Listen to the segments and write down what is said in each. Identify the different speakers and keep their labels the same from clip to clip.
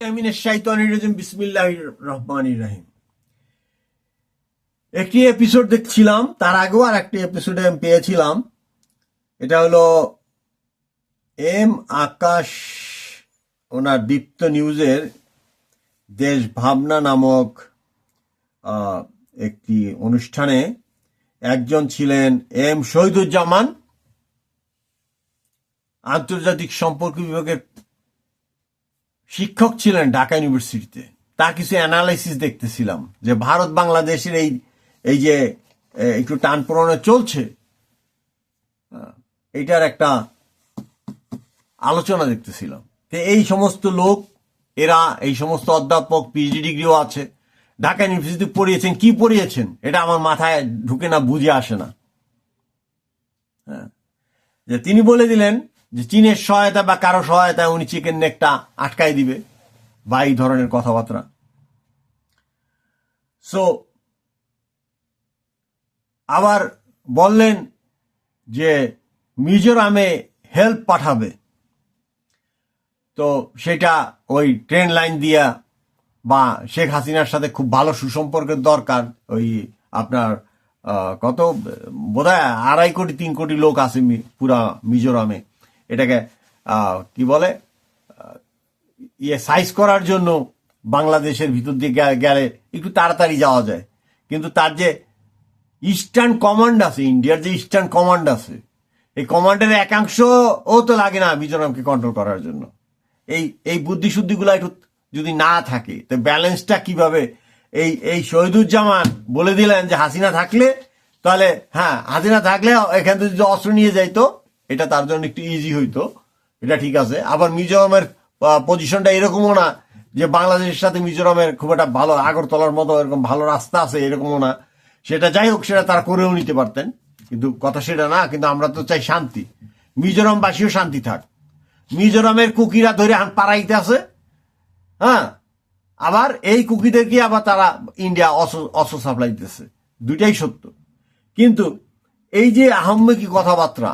Speaker 1: বিসমিল্লাহির রহমানির রহিম। একটি এপিসোড দেখছিলাম, তার আগেও আর একটি এপিসোডে আমি পেয়েছিলাম। এটা হলো এম আকাশ, ওনার দীপ্ত নিউজের দেশ ভাবনা নামক একটি অনুষ্ঠানে একজন ছিলেন এম শহীদুজ্জামান, আন্তর্জাতিক সম্পর্ক বিভাগের শিক্ষক ছিলেন ঢাকা ইউনিভার্সিটিতে। তার কিছু অ্যানালাইসিস দেখতেছিলাম যে ভারত বাংলাদেশের এই যে একটু টান পোড়ানো চলছে, এইটার একটা আলোচনা দেখতেছিলাম। এই সমস্ত লোক, এরা এই সমস্ত অধ্যাপক, পিএইচডি ডিগ্রিও আছে, ঢাকা ইউনিভার্সিটি পড়িয়েছেন, কি পড়িয়েছেন এটা আমার মাথায় ঢুকে না, বুঝে আসে না। যে তিনি বলে দিলেন যে চীনের সহায়তা বা কারো সহায়তায় উনি চিকেন নেকটা আটকাই দিবে বা এই ধরনের কথাবার্তা। সো আবার বললেন যে মিজোরামে হেল্প পাঠাবে, তো সেটা ওই ট্রেন লাইন দিয়া বা শেখ হাসিনার সাথে খুব ভালো সুসম্পর্কের দরকার। ওই আপনার কত বোধহয় 2.5 কোটি 3 কোটি লোক আছে পুরা মিজোরামে। এটাকে কি বলে সাইজ করার জন্য বাংলাদেশের ভিতর দিয়ে গেলে একটু তাড়াতাড়ি যাওয়া যায়। কিন্তু তার যে ইস্টার্ন কমান্ড আছে, ইন্ডিয়ার যে ইস্টার্ন কমান্ড আছে, এই কমান্ডের একাংশ ও তো লাগে না মিজোরামকে কন্ট্রোল করার জন্য। এই বুদ্ধিশুদ্ধিগুলো একটু যদি না থাকে তো ব্যালেন্সটা কিভাবে? এই শহীদুজ্জামান বলে দিলেন যে হাসিনা থাকলে, তাহলে হ্যাঁ হাসিনা থাকলে এখান থেকে যদি অস্ত্র নিয়ে যাইতো এটা তার জন্য একটু ইজি হইতো, এটা ঠিক আছে। আবার মিজোরামের পজিশনটা এরকমও না যে বাংলাদেশের সাথে মিজোরামের খুব একটা ভালো আগরতলার মতো এরকম ভালো রাস্তা আছে, এরকমও না। সেটা যাই হোক, সেটা তারা করেও নিতে পারতেন, কিন্তু কথা সেটা না। কিন্তু আমরা তো চাই শান্তি, মিজোরামবাসীও শান্তি থাক। মিজোরামের কুকিরা ধরে পাড়াইতে আছে, হ্যাঁ, আবার এই কুকিদেরকে আবার তারা ইন্ডিয়া অস্ত্র সাপ্লাই দিতেছে, দুইটাই সত্য। কিন্তু এই যে আহম্মেকি কথাবার্তা,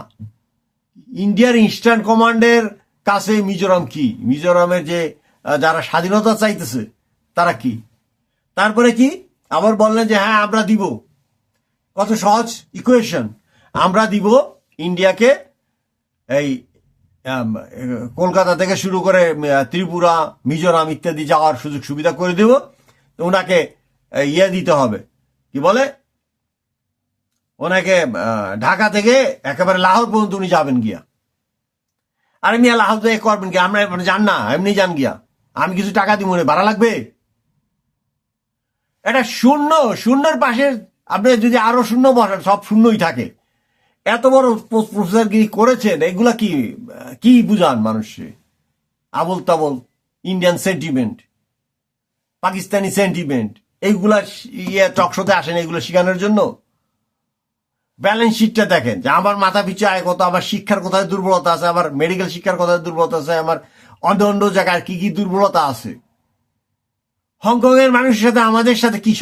Speaker 1: ইন্ডিয়ার ইস্টার্ন কমান্ডের কাছে মিজোরাম কি? মিজোরামের যে যারা স্বাধীনতা চাইতেছে তারা কি? তারপরে কি আবার বললেন যে হ্যাঁ আমরা দিব, কত সহজ ইকুয়েশন, আমরা দিব ইন্ডিয়াকে এই কলকাতা থেকে শুরু করে ত্রিপুরা, মিজোরাম ইত্যাদি যাওয়ার সুযোগ সুবিধা করে দেব। তো ওনাকে ইয়ে দিতে হবে, কি বলে, ওনাকে ঢাকা থেকে একেবারে লাহোর পর্যন্ত উনি যাবেন গিয়া। আরে মিয়া লাহোর থেকে করবেন কি? আমরা যান না, এমনি যান গিয়া, আমি কিছু টাকা দিব, ভাড়া লাগবে। এটা শূন্যর পাশে আপনি যদি আরো শূন্য বসান, সব শূন্যই থাকে। এত বড় প্রফেসরগিরি করেছেন, এগুলা কি বুঝান মানুষে? আবল তাবল ইন্ডিয়ান সেন্টিমেন্ট, পাকিস্তানি সেন্টিমেন্ট, এইগুলা টকশোতে আসেন এগুলো শেখানোর জন্য? ব্যালেন্স শিটটা দেখেন যে আমার মাথা পিছু আয় কত, আমার শিক্ষার কোথায় দুর্বলতা আছে, আমার মেডিকেল শিক্ষার কোথায় দুর্বলতা আছে, আমার অন্য জায়গায় কি দুর্বলতা আছে। হংকং এর মানুষের সাথে আমাদের সাথে কি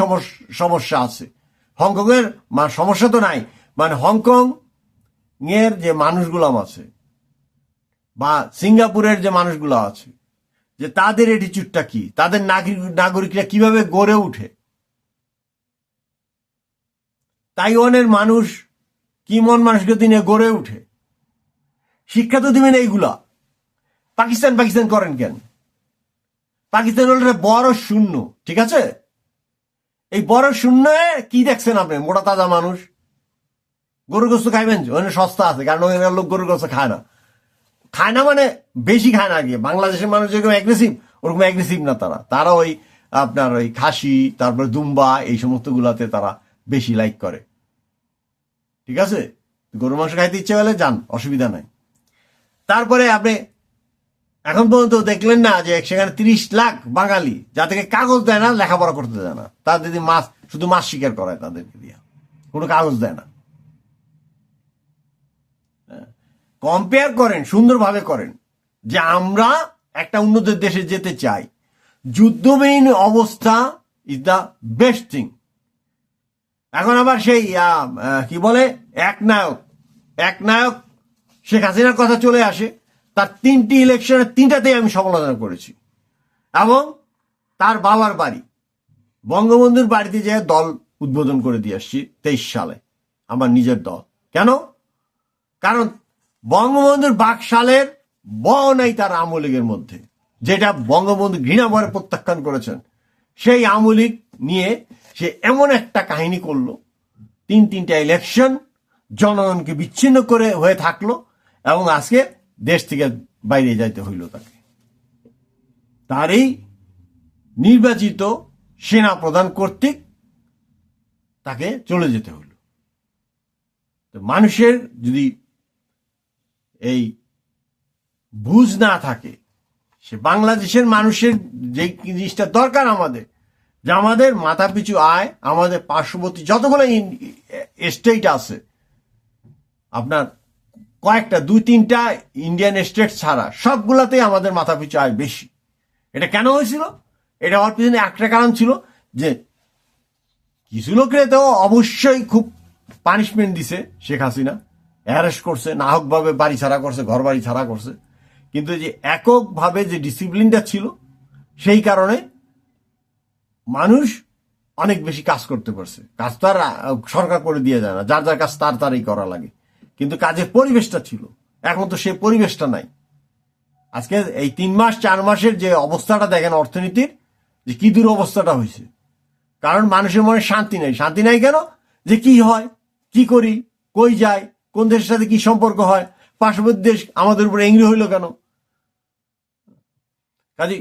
Speaker 1: সমস্যা আছে? হংকং এর সমস্যা তো নাই, মানে হংকং এর যে মানুষগুলো আছে বা সিঙ্গাপুরের যে মানুষগুলো আছে, যে তাদের অ্যাটিটিউডটা কি, তাদের নাগরিকরা কিভাবে গড়ে উঠে, তাইওয়ানের মানুষ কি মন মানুষকে নিয়ে গড়ে উঠে, শিক্ষা তো দিবেন এইগুলা। পাকিস্তান করেন কেন? পাকিস্তান হল বড় শূন্য, ঠিক আছে? এই বড় শূন্য কি দেখছেন আপনি? মোটা তাজা মানুষ, গরুর গোস্ত খাইবেন, ওখানে সস্তা আছে, কারণ ওখানে লোক গরুর গোস্ত খায় না মানে বেশি খায় না। গিয়ে বাংলাদেশের মানুষ যেরকম অ্যাগ্রেসিভ, ওরকম অ্যাগ্রেসিভ না তারা ওই আপনার ওই খাসি, তারপরে দুম্বা, এই সমস্ত গুলাতে তারা বেশি লাইক করে, ঠিক আছে? গরুর মাংস খাইতে ইচ্ছে হলে যান, অসুবিধা নাই। তারপরে আপনি এখন পর্যন্ত দেখলেন না যে সেখানে 30 লাখ বাঙালি যাদেরকে কাগজ দেয় না, লেখাপড়া করতে দেয় না, তাদের শুধু মাছ শিকার করায়, তাদেরকে দিয়ে কোনো কাগজ দেয় না। কম্পেয়ার করেন, সুন্দরভাবে করেন যে আমরা একটা উন্নত দেশে যেতে চাই। যুদ্ধবিহীন অবস্থা ইজ দ্য বেস্ট থিং। এখন আবার সেই কি বলে এক নায়ক শেখ হাসিনার কথা চলে আসে। তার 3টি ইলেকশনের 3টাতেই আমি সমালোচনা করেছি। এবং তার বাবার বাড়ি বঙ্গবন্ধুর বাড়িতে যে দল উদ্বোধন করে দিয়ে আসছি 23 সালে, আমার নিজের দল। কেন? কারণ বঙ্গবন্ধুর বাকশালের ব নাই তার আওয়ামী লীগের মধ্যে, যেটা বঙ্গবন্ধু ঘৃণা ভরে প্রত্যাখ্যান করেছেন। সেই আওয়ামী লীগ নিয়ে সে এমন একটা কাহিনী করলো, তিনটা ইলেকশন জনগণকে বিচ্ছিন্ন করে হয়ে থাকলো, এবং আজকে দেশ থেকে বাইরে যাইতে হইল তাকে। তার এই নির্বাচিত সেনা প্রধান কর্তৃক তাকে চলে যেতে হইল। তো মানুষের যদি এই বুঝ না থাকে, সে বাংলাদেশের মানুষের যে জিনিসটা দরকার আমাদের, যে আমাদের মাথা পিছু আয়, আমাদের পার্শ্ববর্তী যতগুলো স্টেট আছে, আপনার কয়েকটা 2-3টা ইন্ডিয়ান স্টেট ছাড়া সবগুলাতেই আমাদের মাথা পিছু আয় বেশি। এটা কেন হয়েছিল? এটা হওয়ার পিছনে একটা কারণ ছিল যে কিছু লোকের তো অবশ্যই খুব পানিশমেন্ট দিছে শেখ হাসিনা, অ্যারেস্ট করছে, নাহকভাবে বাড়ি ছাড়া করছে, ঘর বাড়ি ছাড়া করছে, কিন্তু যে এককভাবে যে ডিসিপ্লিনটা ছিল সেই কারণে মানুষ অনেক বেশি কাজ করতে পারছে। কাজ তো আর সরকার করে দিয়ে যায় না, যার যার কাজ তারই করা লাগে, কিন্তু কাজের পরিবেশটা ছিল। এখন তো সেই পরিবেশটা নাই। আজকে এই 3 মাস 4 মাসের যে অবস্থাটা দেখেন অর্থনীতির, যে কি দূর অবস্থাটা হয়েছে। কারণ মানুষের মনে শান্তি নাই। শান্তি নাই কেন? যে কি হয়, কি করি, কই যায়, কোন দেশের সাথে কি সম্পর্ক হয়, পার্শ্ববর্তী দেশ আমাদের উপরে এংরি হইল কেন। কাজে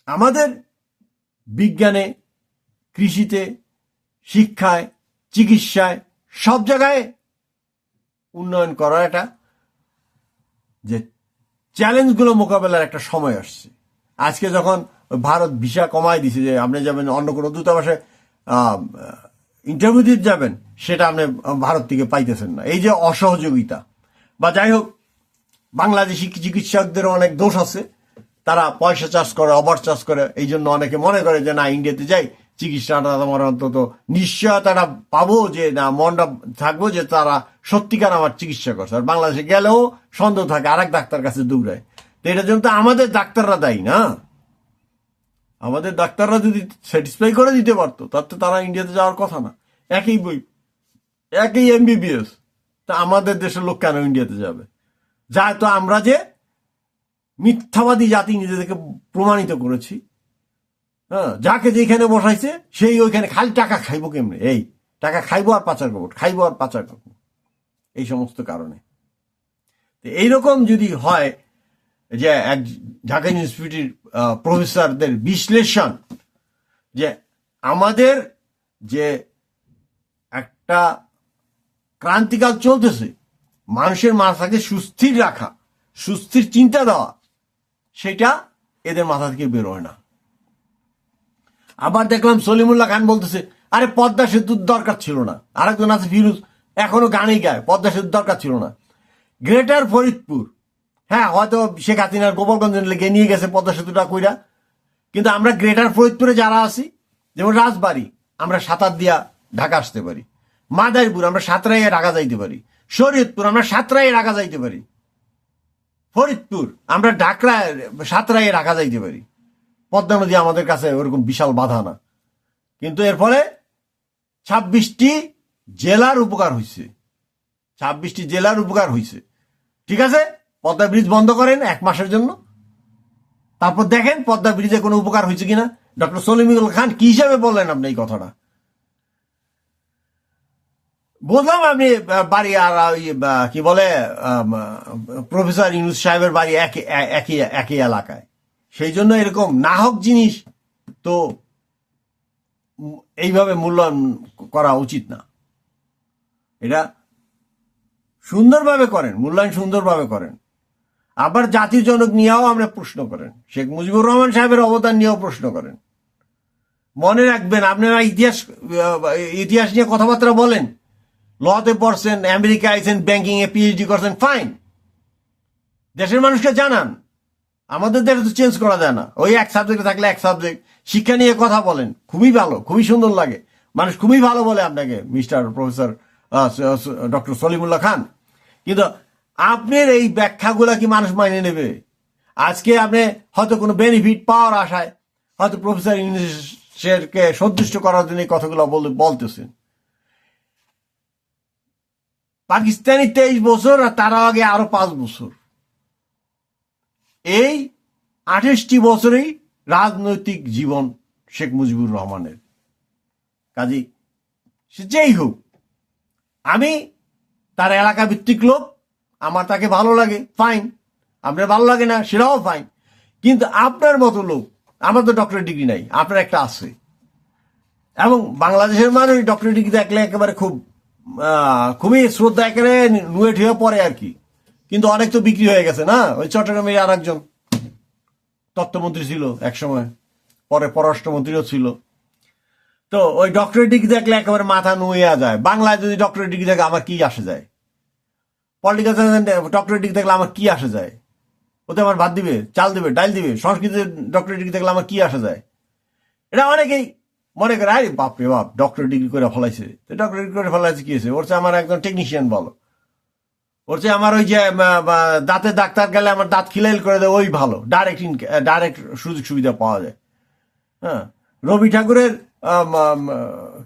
Speaker 1: আমাদের বিজ্ঞানে, কৃষিতে, শিক্ষায়, চিকিৎসায় সব জায়গায় উন্নয়ন করার একটা যে চ্যালেঞ্জগুলো মোকাবেলার একটা সময় আসছে। আজকে যখন ভারত ভিসা কমায় দিছে, যে আপনি যাবেন অন্য কোনো দূতাবাসে ইন্টারভিউ দিতে যাবেন, সেটা আপনি ভারত থেকে পাইতেছেন না। এই যে অসহযোগিতা, বা যাই হোক, বাংলাদেশি চিকিৎসকদের অনেক দোষ আছে, তারা পয়সা চার্জ করে, ওভার চার্জ করে। এই জন্য অনেকে মনে করে যে না, ইন্ডিয়াতে যাই, চিকিৎসাটা আমার অন্তত নিশ্চয়তাটা পাবো, যে না, মনটা থাকবো যে তারা সত্যিকার আমার চিকিৎসা করছে। আর বাংলাদেশে গেলেও সন্দেহ থাকে, আরেক ডাক্তার কাছে দৌড়ায়। তো এটার জন্য তো আমাদের ডাক্তাররা দায়ী না। আমাদের ডাক্তাররা যদি স্যাটিসফাই করে দিতে পারতো, তার তো তারা ইন্ডিয়াতে যাওয়ার কথা না। একই বই, একই MBBS, তা আমাদের দেশের লোক কেন ইন্ডিয়াতে যাবে? যায় তো আমরা যে মিথ্যাবাদী জাতি নিজেদেরকে প্রমাণিত করেছি। হ্যাঁ, যাকে যেখানে বসাইছে সেই ওইখানে খালি টাকা খাইবো কেমনে, এই টাকা খাইবো আর পাচার করবো, খাইবো আর পাচার করবো, এই সমস্ত কারণে। এইরকম যদি হয় যে এক ঢাকা ইউনিভার্সিটির প্রফেসরদের বিশ্লেষণ, যে আমাদের যে একটা ক্রান্তিকাল চলতেছে, মানুষের মাথাকে সুস্থির রাখা, সুস্থির চিন্তা দেওয়া, সেটা এদের মাথা থেকে বেরোয় না। আবার দেখলাম সলিমুল্লাহ খান বলতেছে, আরে পদ্মা সেতুর দরকার ছিল না। আরেকজন আছে ফিরোজ, এখনো গানেই গায়, পদ্মা সেতুর দরকার ছিল না। গ্রেটার ফরিদপুর, হ্যাঁ, হয়তো শেখ হাসিনার গোপালগঞ্জ লেগে নিয়ে গেছে পদ্মা সেতুটা কইরা, কিন্তু আমরা গ্রেটার ফরিদপুরে যারা আছি, যেমন রাজবাড়ী, আমরা সাঁতার দিয়া ঢাকা আসতে পারি। মাদারীপুর আমরা সাঁতরাইয়ে ঢাকা যাইতে পারি। শরীয়তপুর আমরা সাঁতরাইয়ে ঢাকা যাইতে পারি। ফরিদপুর আমরা সাঁতরাইয়ে ঢাকা যাইতে পারি। পদ্মা নদী আমাদের কাছে ওরকম বিশাল বাধা না। কিন্তু এর ফলে 26টি জেলার উপকার হয়েছে, 26টি জেলার উপকার হয়েছে। ঠিক আছে, পদ্মা ব্রিজ বন্ধ করেন 1 মাসের জন্য, তারপর দেখেন পদ্মা ব্রিজে কোনো উপকার হয়েছে কিনা। ডক্টর সলিমুল্লাহ খান কি হিসাবে বললেন আপনি এই কথাটা? বললাম আপনি বাড়ি আর কি বলে প্রফেসর ইউনুস সাহেবের বাড়ি একই এলাকায়, সেই জন্য এরকম নাহক জিনিস তো এইভাবে মূল্যায়ন করা উচিত না। এটা সুন্দরভাবে করেন, মূল্যায়ন সুন্দরভাবে করেন। আবার জাতির জনক নিয়েও আমরা প্রশ্ন করেন, শেখ মুজিবুর রহমান সাহেবের অবদান নিয়েও প্রশ্ন করেন। মনে রাখবেন, আপনারা ইতিহাস নিয়ে কথাবার্তা বলেন, লতে পড়ছেন, আমেরিকা আইছেন, ব্যাংকিং এ PhD করছেন, ফাইন, দেশের মানুষকে জানান। আমাদের দেশে তো চেঞ্জ করা যায় না, ওই এক সাবজেক্টে থাকলে এক সাবজেক্ট। শিক্ষা নিয়ে কথা বলেন, খুবই ভালো, খুবই সুন্দর লাগে, মানুষ খুবই ভালো বলে আপনাকে, মিস্টার প্রফেসর ডক্টর সলিমুল্লাহ খান। কিন্তু আপনার এই ব্যাখ্যাগুলা কি মানুষ মাইনে নেবে? আজকে আপনি হয়তো কোনো বেনিফিট পাওয়ার আশায় হয়তো প্রফেসর ইউনূসকে সন্তুষ্ট করার জন্য এই কথাগুলো বলতেছেন। পাকিস্তানি 23 বছর আর তার আগে আরো 5 বছর, এই 28টি বছরেই রাজনৈতিক জীবন শেখ মুজিবুর রহমানের। কাজী সে যেই হোক, আমি তার এলাকা ভিত্তিক লোক, আমার তাকে ভালো লাগে, ফাইন। আপনার ভালো লাগে না, সেটাও ফাইন। কিন্তু আপনার মতো লোক, আমার তো ডক্টরেট ডিগ্রি নাই, আপনার একটা আছে, এবং বাংলাদেশের মানুষ ডক্টরেট ডিগ্রি দেখলে একেবারে খুবই শ্রদ্ধা একেবারে নুয়েট হয়ে পড়ে আর কি। কিন্তু অনেক তো বিক্রি হয়ে গেছে না। ওই চট্টগ্রামের আর একজন তথ্যমন্ত্রী ছিল একসময়, পরে পররাষ্ট্রমন্ত্রীও ছিল। তো ওই ডক্টরেট ডিগ্রি দেখলে একেবারে মাথা নুয়ে যায়। বাংলায় যদি ডক্টরেট ডিগ্রি দেখে আমার কি আসে যায়? পলিটিক্যাল সায়েন্স ডক্টরেট ডিগ্রি দেখলে আমার কি আসে যায়? ওতে আমার ভাত দিবে, চাল দিবে, ডাল দিবে। সংস্কৃতির ডক্টরেট ডিগ্রি দেখলে আমার কি আসে যায়? এটা অনেকেই মনে করে, আরে বাপরে বাপ, ডক্টরেট ডিগ্রি করে ফলাইছে। তো ডক্টরেট ডিগ্রি করে ফলাইছে কি হয়েছে? ওর চেয়ে আমার একজন টেকনিশিয়ান বলো, ওর চেয়ে আমার ওই যে দাঁতের ডাক্তার গেলে আমার দাঁত খিলাইল করে দেয়, ওই ভালো, ডাইরেক্ট সুযোগ সুবিধা পাওয়া যায়। হ্যাঁ, রবি ঠাকুরের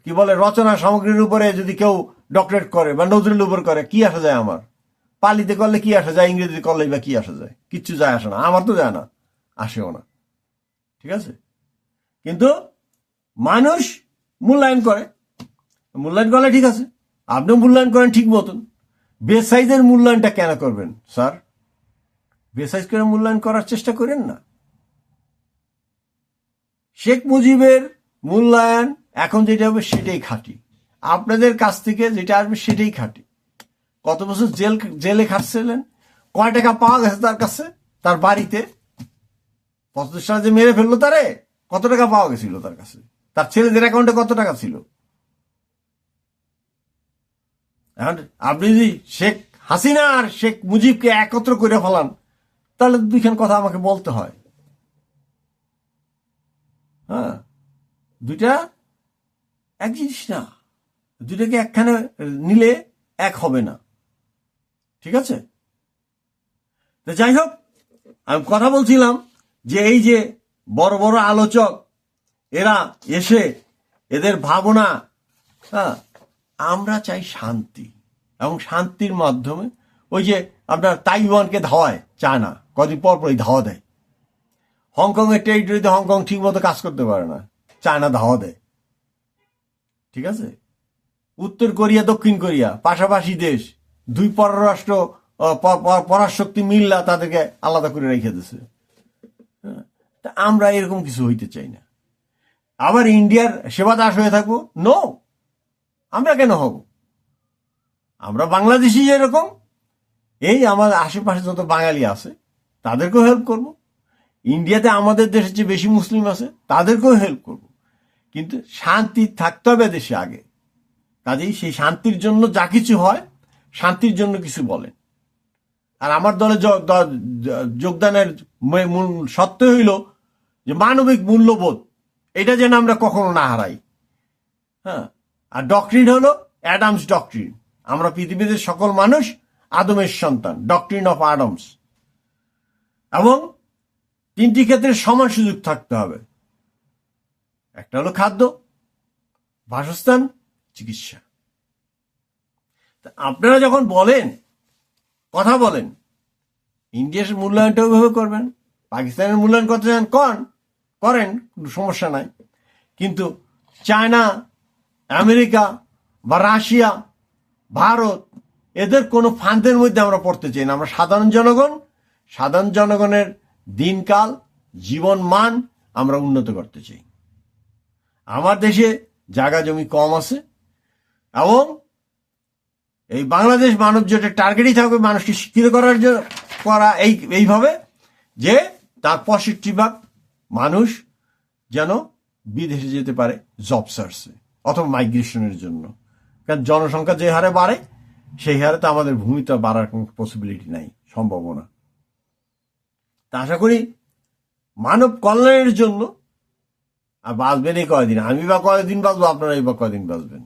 Speaker 1: কি বলে রচনা সামগ্রীর উপরে যদি কেউ ডক্টরেট করে বা নজরুলের উপর করে, কি আসা যায় আমার? পালিতে করলে কি আসা যায়, ইংরেজিতে করলে বা কি আসা যায়? কিচ্ছু যায় আসে না, আমার তো যায় না, আসেও না। ঠিক আছে, কিন্তু মানুষ মূল্যায়ন করে, মূল্যায়ন করলে ঠিক আছে, আপনিও মূল্যায়ন করেন ঠিক মতন। বেসাইজের মূল্যায়নটা কেন করবেন স্যার? বেসাইজ করে মূল্যায়ন করার চেষ্টা করেন না। শেখ মুজিবের মূল্যায়ন এখন যেটা হবে সেটাই খাঁটি, আপনাদের কাছ থেকে যেটা আসবে সেটাই খাঁটি। কত বছর জেলে খাটছিলেন, কয় টাকা পাওয়া গেছে তার কাছে, তার বাড়িতে 75 সালে যে মেরে ফেললো তারে, কত টাকা পাওয়া গেছিল তার কাছে, তার ছেলেদের অ্যাকাউন্টে কত টাকা ছিল? এখন আপনি যদি শেখ হাসিনা আর শেখ মুজিবকে একত্র করে ফেলান, তাহলে দুইখান কথা আমাকে বলতে হয়। হ্যাঁ, দুইটা এক জিনিস না, দুইটাকে একখানে নিলে এক হবে না। ঠিক আছে, তো যাই হোক, আমি কথা বলছিলাম যে এই যে বড় বড় আলোচক এরা এসে এদের ভাবনা, হ্যাঁ, আমরা চাই শান্তি, এবং শান্তির মাধ্যমে ওই যে আপনার তাইওয়ানকে ধাওয়ায় চায়না, কদিন পর পরই ধাওয়া দেয়। হংকং এর টেরিটরিতে হংকং ঠিক মতো কাজ করতে পারে না, চায়না ধাওয়া দেয়। ঠিক আছে, উত্তর কোরিয়া দক্ষিণ কোরিয়া পাশাপাশি দেশ, দুই পররাষ্ট্র পরাশক্তি মিল্লা তাদেরকে আলাদা করে রেখে দিছে। তা আমরা এরকম কিছু হইতে চাই না। আবার ইন্ডিয়ার সেবা দাস হয়ে থাকবো? নো, আমরা কেন হব? আমরা বাংলাদেশি যেরকম, এই আমার আশেপাশে যত বাঙালি আছে তাদেরকেও হেল্প করব। ইন্ডিয়াতে আমাদের দেশের চেয়ে বেশি মুসলিম আছে, তাদেরকেও হেল্প করব। কিন্তু শান্তি থাকতে হবে দেশে আগে। কাজেই সেই শান্তির জন্য যা কিছু হয়, শান্তির জন্য কিছু বলেন। আর আমার দলে যোগদানের মূল সত্য হইল যে মানবিক মূল্যবোধ, এটা যেন আমরা কখনো না হারাই। হ্যাঁ, আর ডক্ট্রিন হলো অ্যাডামস ডক্ট্রিন, আমরা পৃথিবীতে সকল মানুষ আদমের সন্তান, ডক্ট্রিন অফ অ্যাডামস। এবং 3টি ক্ষেত্রে সমান সুযোগ থাকতে হবে। একটা হলো খাদ্য, বাসস্থান, চিকিৎসা। আপনারা যখন বলেন, কথা বলেন, ইন্ডিয়ার মূল্যায়নটা ওইভাবে করবেন, পাকিস্তানের মূল্যায়ন করতে চান করেন, কোনো সমস্যা নাই। কিন্তু চায়না, আমেরিকা বা রাশিয়া, ভারত, এদের কোনো ফান্দের মধ্যে আমরা পড়তে চাই না। আমরা সাধারণ জনগণের দিনকাল, জীবন মান আমরা উন্নত করতে চাই। আমার দেশে জায়গা জমি কম আছে, এবং এই বাংলাদেশ মানব জোটের টার্গেটই থাকবে মানুষকে শিক্ষিত করা এইভাবে যে তার 65% মানুষ যেন বিদেশে যেতে পারে জব সার্চে অথবা মাইগ্রেশনের জন্য। কারণ জনসংখ্যা যে হারে বাড়ে, সেই হারে তো আমাদের ভূমিটা বাড়ার কোনো পসিবিলিটি নাই, সম্ভাবনা। তা আশা করি মানব কল্যাণের জন্য, আর বাঁচবেন এই কয়দিন, আমি বা কয়দিন বাঁচবো, আপনারা এই বা কয়দিন বাঁচবেন,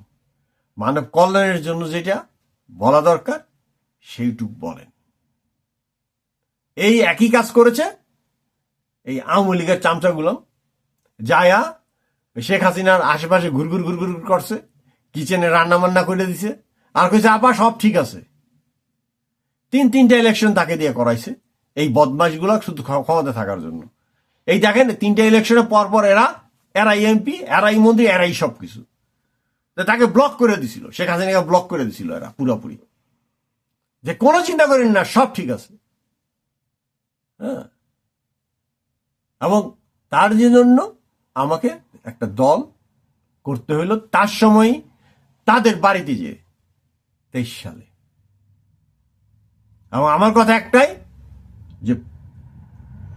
Speaker 1: মানব কল্যাণের জন্য যেটা বলা দরকার সেইটুক বলেন। এই একই কাজ করেছে এই আওয়ামী লীগের চামচাগুলো যায়া শেখ হাসিনার আশেপাশে ঘুরঘুর ঘুরঘুর করছে, কিচেনে রান্না বান্না করে দিছে, আর কইছে আপা সব ঠিক আছে। তিনটা ইলেকশন তাকে দিয়ে করাইছে এই বদমাশগুলো শুধু ক্ষমতা থাকার জন্য। এই দেখেন 3টা ইলেকশনে পর এরাই এমপি, এরাই মন্ত্রী, এরাই সবকিছু। তাকে ব্লক করে দিছিল, শেখ হাসিনাকে ব্লক করে দিছিল এরা পুরোপুরি, যে কোনো চিন্তা করেন না, সব ঠিক আছে। হ্যাঁ, এবং তার জন্য আমাকে একটা দল করতে হইল তার সময় তাদের বাড়িতে যে 23 সালে। এবং আমার কথা একটাই, যে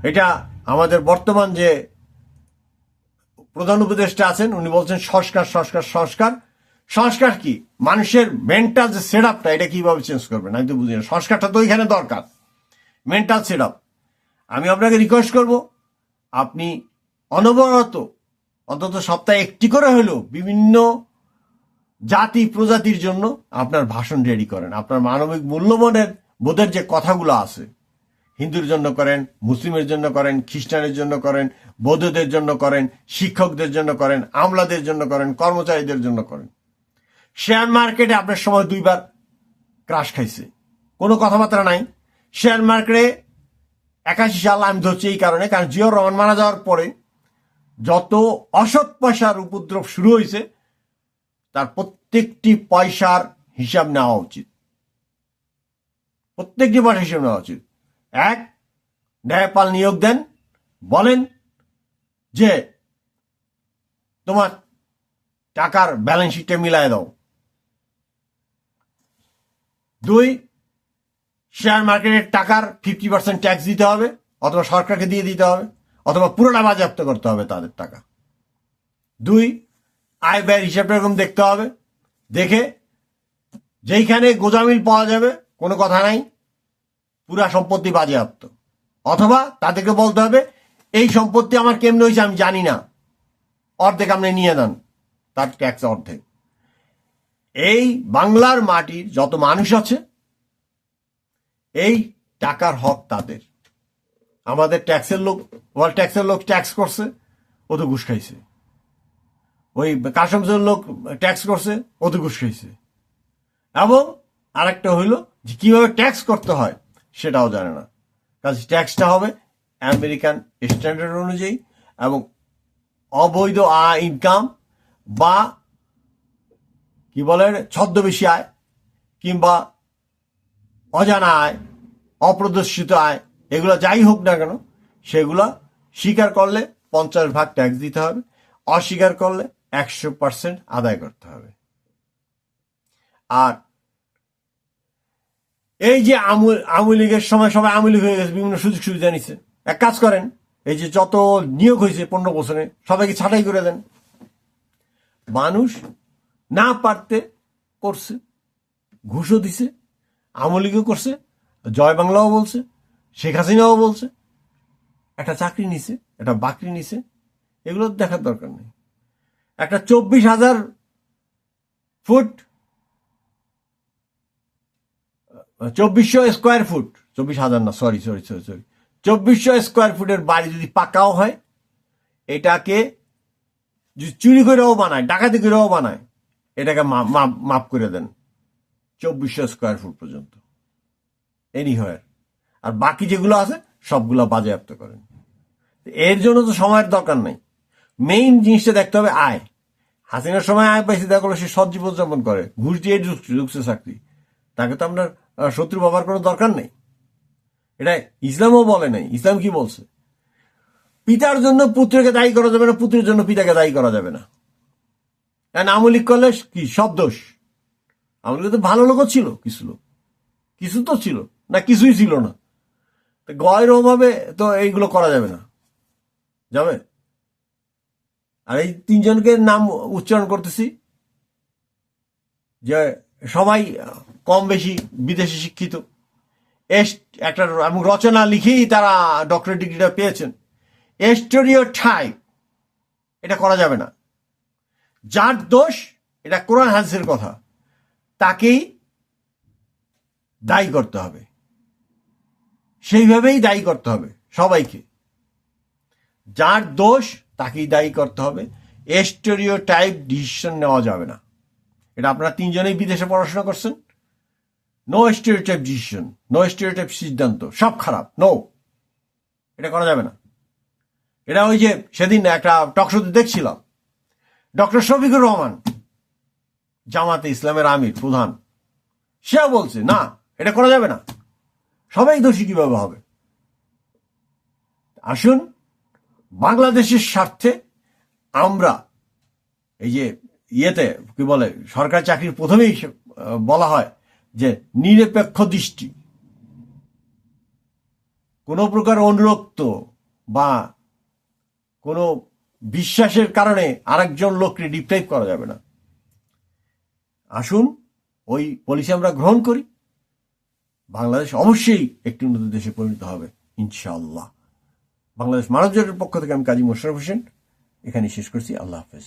Speaker 1: এটা আমাদের বর্তমান যে প্রধান উপদেষ্টা আছেন উনি বলছেন সংস্কার সংস্কার সংস্কার। সংস্কার কি? মানুষের মেন্টাল যে সেট আপটা এটা কিভাবে চেঞ্জ করবেন আমি তো বুঝি না। সংস্কারটা তো এখানে দরকার, মেন্টাল সেট আপ। আমি আপনাকে রিকোয়েস্ট করব, আপনি অনবরত অন্তত সপ্তাহে একটি করে হলেও বিভিন্ন জাতি প্রজাতির জন্য আপনার ভাষণ রেডি করেন। আপনার মানবিক মূল্যবোধের বোধের যে কথাগুলো আছে, হিন্দুর জন্য করেন, মুসলিমের জন্য করেন, খ্রিস্টানের জন্য করেন, বৌদ্ধদের জন্য করেন, শিক্ষকদের জন্য করেন, আমলাদের জন্য করেন, কর্মচারীদের জন্য করেন। শেয়ার মার্কেটে আপনার সময় 2বার ক্রাশ খাইছে, কোনো কথাবার্তা নাই। শেয়ার মার্কেটে 81 সাল আমি ধরছি এই কারণে, কারণ জিয়াউর রহমান মারা যাওয়ার পরে যত অসৎ পয়সার উপদ্রব শুরু হয়েছে তার প্রত্যেকটি পয়সার হিসাব নেওয়া উচিত, প্রত্যেকটি পয়সার হিসাব নেওয়া উচিত। এক, ন্যায়পাল নিয়োগ দেন, বলেন যে তোমার টাকার ব্যালেন্স শিটে মিলাই দাও। 2, শেয়ার মার্কেটের টাকার 50% ট্যাক্স দিতে হবে, অথবা সরকারকে দিয়ে দিতে হবে, অথবা পুরোটা বাজেয়াপ্ত করতে হবে তাদের টাকা। 2, আয় ব্যয়ের হিসাবটা এরকম দেখতে হবে, দেখে যেইখানে গোজামিল পাওয়া যাবে কোনো কথা নাই, পুরা সম্পত্তি বাজেয়াপ্ত। অথবা তাদেরকে বলতে হবে এই সম্পত্তি আমার কেমনে হয়েছে আমি জানি না, অর্ধেক আপনি নিয়ে দেন, তার ট্যাক্স অর্ধেক। এই বাংলার মাটির যত মানুষ আছে এই টাকার হক তাদের। আমাদের ট্যাক্সের লোক, ওয়ার্ল্ড ট্যাক্সের লোক ট্যাক্স করছে, ও তো ঘুষ খাইছে। ওই কাস্টমসের লোক ট্যাক্স করছে, ও তো ঘুষ খাইছে। এবং আরেকটা হইল যে কিভাবে ট্যাক্স করতে হয় সেটাও জানে না। কাজে ট্যাক্সটা হবে আমেরিকান স্ট্যান্ডার্ড অনুযায়ী, এবং অবৈধ ইনকাম বা কি বলে ছদ্মবেশী আয় কিংবা অজানা আয়, অপ্রদর্শিত আয়, এগুলো যাই হোক না কেন সেগুলো স্বীকার করলে 50% ট্যাক্স দিতে হবে, অস্বীকার করলে 100% আদায় করতে হবে। আর এই যে আওয়ামী লীগের সময় সবাই আওয়ামী লীগ হয়ে গেছে, বিভিন্ন সুযোগ সুবিধা নিচ্ছে। এক কাজ করেন, এই যে যত নিয়োগ হয়েছে 15 বছরে সবাইকে ছাঁটাই করে দেন। মানুষ না পারতে করছে, ঘুষও দিছে, আওয়ামী লীগও করছে, জয় বাংলাও বলছে, শেখ হাসিনাও বলছে, একটা চাকরি নিছে, একটা বাকরি নিছে, এগুলো দেখার দরকার নেই। একটা 24,000 ফুট 2400 স্কোয়ার ফুট, 24,000 না, সরি 2400 স্কোয়ার ফুটের বাড়ি যদি পাকাও হয়, এটাকে যদি চুরি করেও বানায়, ডাকাতি করেও বানায়, এটাকে মাপ করে দেন 2400 স্কোয়ার ফুট পর্যন্ত, এনি হয়। আর বাকি যেগুলো আছে সবগুলো বাজেয়াপ্ত করেন। এর জন্য তো সময়ের দরকার নাই, মেইন জিনিসটা দেখতে হবে আয়। হাসিনার সময় আয় পাইছে, দেখা গেলো সে সৎজীবন যাপন করে, ঘুষ দিয়ে ঢুকছে চাকরি, তাকে তো আপনার শত্রু ব্যবহার করার দরকার নেই। এটা ইসলামও বলে নাই। ইসলাম কি বলছে? পিতার জন্য পুত্রকে দায়ী করা যাবে না, পুত্রের জন্য পিতাকে দায়ী করা যাবে না। আওয়ামী লীগ করলে কি সব দোষ? আওয়ামী লীগ তো ভালো লোকও ছিল, কিছু তো ছিল না, কিছুই ছিল না। গয়ের অভাবে তো এইগুলো করা যাবে না, যাবে? আর এই 3 জনকে নাম উচ্চারণ করতেছি, যে সবাই কম বেশি বিদেশি শিক্ষিত, একটা এবং রচনা লিখেই তারা ডক্টরেট ডিগ্রিটা পেয়েছেন। স্টেরিওটাইপ এটা করা যাবে না। যার দোষ, এটা কোরআন হাদিসের কথা, তাকেই দায়ী করতে হবে, সেইভাবেই দায়ী করতে হবে সবাইকে। যার দোষ তাকেই দায়ী করতে হবে। স্টেরিওটাইপ ডিসিশন নেওয়া যাবে না। এটা আপনারা তিনজনেই বিদেশে পড়াশোনা করছেন। No stereotype decision, no stereotype সিদ্ধান্ত, সব খারাপ, নো, এটা করা যাবে না। এটা ওই যে সেদিন একটা টকশোতে দেখছিলাম, ডক্টর শফিকুর রহমান, জামাতে ইসলামের আমির প্রধান, সেও বলছে না, এটা করা যাবে না, সবাই দোষী কিভাবে হবে। আসুন, বাংলাদেশের স্বার্থে আমরা এই যে ইয়েতে কি বলে, সরকারি চাকরির প্রথমেই বলা হয় যে নিরপেক্ষ দৃষ্টি, কোনো প্রকার অনুরক্ত বা কোনো বিশ্বাসের কারণে আরেকজন লোককে ডিপ্রাইভ করা যাবে না। আসুন, ওই পলিসি আমরা গ্রহণ করি। বাংলাদেশ অবশ্যই একটি উন্নত দেশে পরিণত হবে ইনশাআল্লাহ। বাংলাদেশ মানব জোটের পক্ষ থেকে আমি কাজী মোশাররফ হোসেন এখানে শেষ করছি। আল্লাহ হাফেজ।